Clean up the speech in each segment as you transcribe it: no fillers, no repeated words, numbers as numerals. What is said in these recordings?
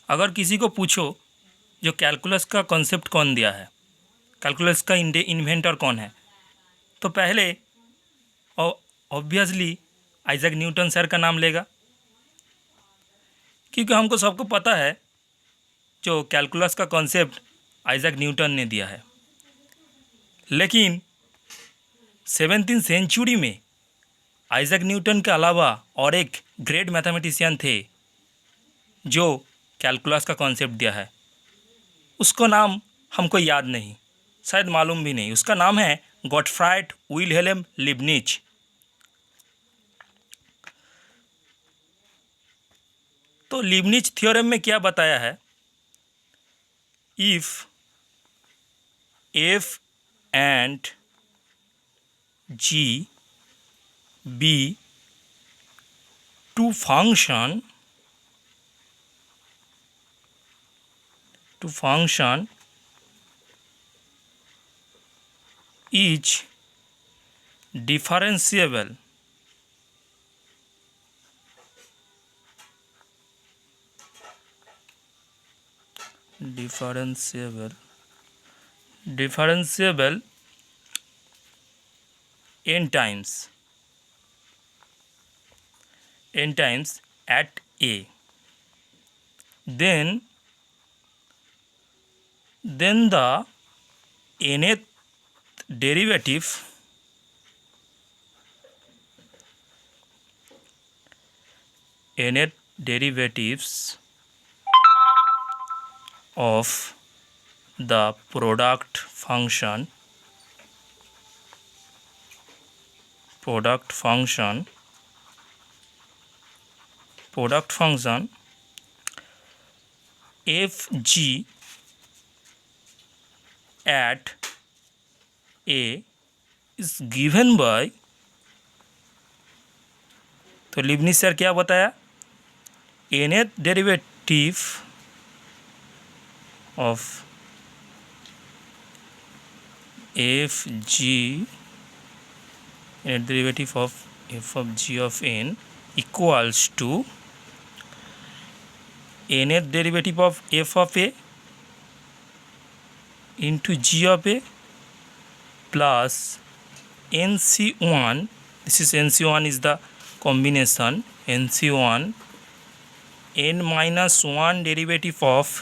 अगर किसी को पूछो जो कैलकुलस का कॉन्सेप्ट कौन दिया है, कैलकुलस का इन्वेंटर कौन है, तो पहले ऑब्वियसली आइजैक न्यूटन सर का नाम लेगा, क्योंकि हमको सबको पता है जो कैलकुलस का कॉन्सेप्ट आइजैक न्यूटन ने दिया है। लेकिन 17वीं सेंचुरी में आइजैक न्यूटन के अलावा और एक ग्रेट मैथमेटिशियन थे जो कैलकुलस का कॉन्सेप्ट दिया है। उसका नाम हमको याद नहीं, शायद मालूम भी नहीं। उसका नाम है गॉटफ्राइड विल्हेल्म लीबनिज। तो लीबनिज थ्योरम में क्या बताया है? If f and g be two function is differentiable n times at a, then the nth derivatives of the product function fg at a is given by, तो Leibniz sir क्या बताया? nth derivative of f g, nth derivative of f of g of n equals to nth derivative of f of a into g of a plus nc1, this is nc1 is the combination, nc1 n minus 1 derivative of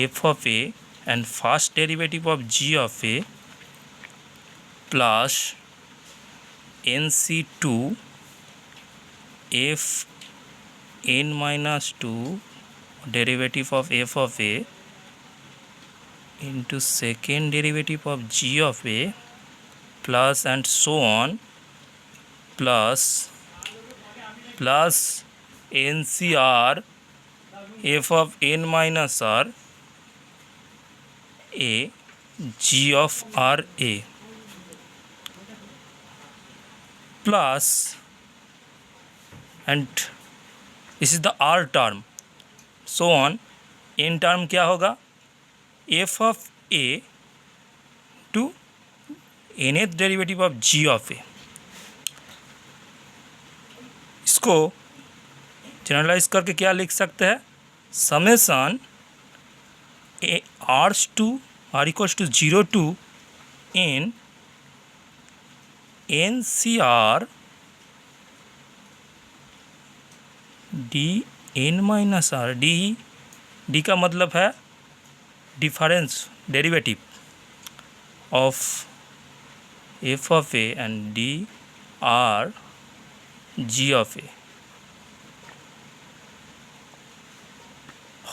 f of a and first derivative of g of a plus nc2 f n minus 2 derivative of f of a into second derivative of g of a plus and so on plus ncr f of n minus r a g of r a plus, and this is the r term, so on, n term क्या होगा? f of a to nth derivative of g of a। इसको generalise करके क्या लिख सकते हैं? Summation r equals to 0 to n ncr d n minus r, d का मतलब है difference derivative of f of a and d r g of a,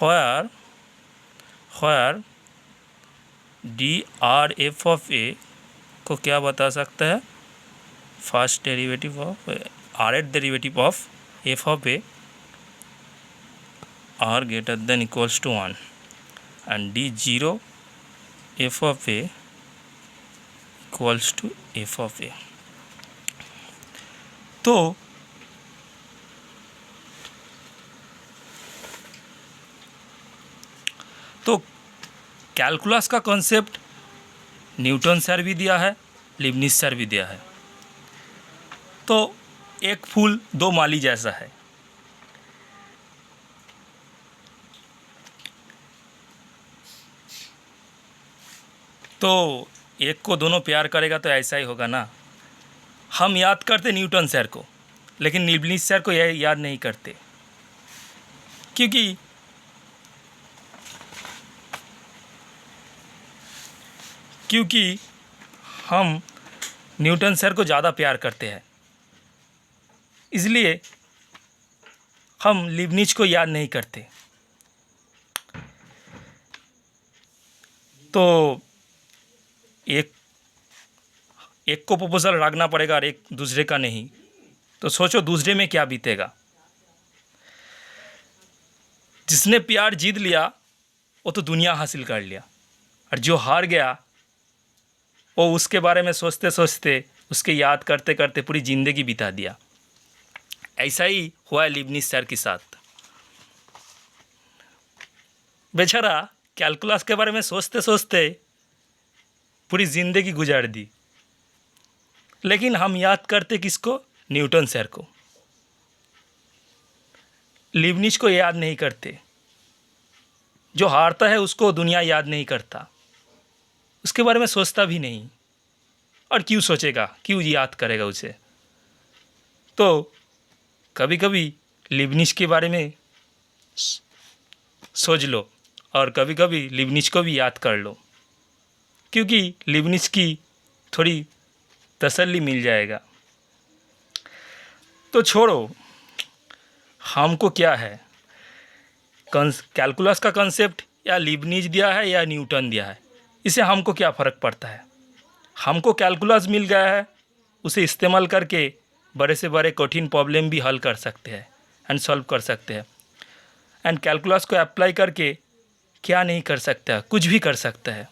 where d r f of a को क्या बता सकता है? First derivative of r at derivative of f of a r greater than equals to 1 and d0 f of a equals to f of a। तो calculus का concept Newton sir भी दिया है, लीबनिज सर भी दिया है। तो एक फूल दो माली जैसा है। तो एक को दोनों प्यार करेगा तो ऐसा ही होगा ना। हम याद करते न्यूटन सर को, लेकिन लीबनिज़ सर को यह याद नहीं करते, क्योंकि हम न्यूटन सर को ज़्यादा प्यार करते हैं, इसलिए हम लीबनिज़ को याद नहीं करते। तो एक को प्रपोजल रखना पड़ेगा और एक दूसरे का नहीं, तो सोचो दूसरे में क्या बीतेगा। जिसने प्यार जीत लिया वो तो दुनिया हासिल कर लिया, और जो हार गया वो उसके बारे में सोचते सोचते, उसके याद करते करते पूरी ज़िंदगी बिता दिया। ऐसा ही हुआ है लीबनिज़ सर के साथ। बेचारा कैलकुलस के बारे में सोचते सोचते पूरी ज़िंदगी गुजार दी, लेकिन हम याद करते किसको? न्यूटन सर को। लीबनिज़ को याद नहीं करते। जो हारता है उसको दुनिया याद नहीं करता, उसके बारे में सोचता भी नहीं, और क्यों सोचेगा, क्यों याद करेगा उसे। तो कभी कभी लीबनिज़ के बारे में सोच लो, और कभी कभी लीबनिज़ को भी याद कर लो, क्योंकि लीबनिज़ की थोड़ी तसल्ली मिल जाएगा। तो छोड़ो, हमको क्या है, कैलकुलस का कॉन्सेप्ट या लीबनिज़ दिया है या न्यूटन दिया है, इससे हमको क्या फ़र्क पड़ता है। हमको कैलकुलस मिल गया है, उसे इस्तेमाल करके बड़े से बड़े कठिन प्रॉब्लम भी हल कर सकते हैं एंड सॉल्व कर सकते हैं। एंड कैलकुलस को अप्लाई करके क्या नहीं कर सकता, कुछ भी कर सकता है।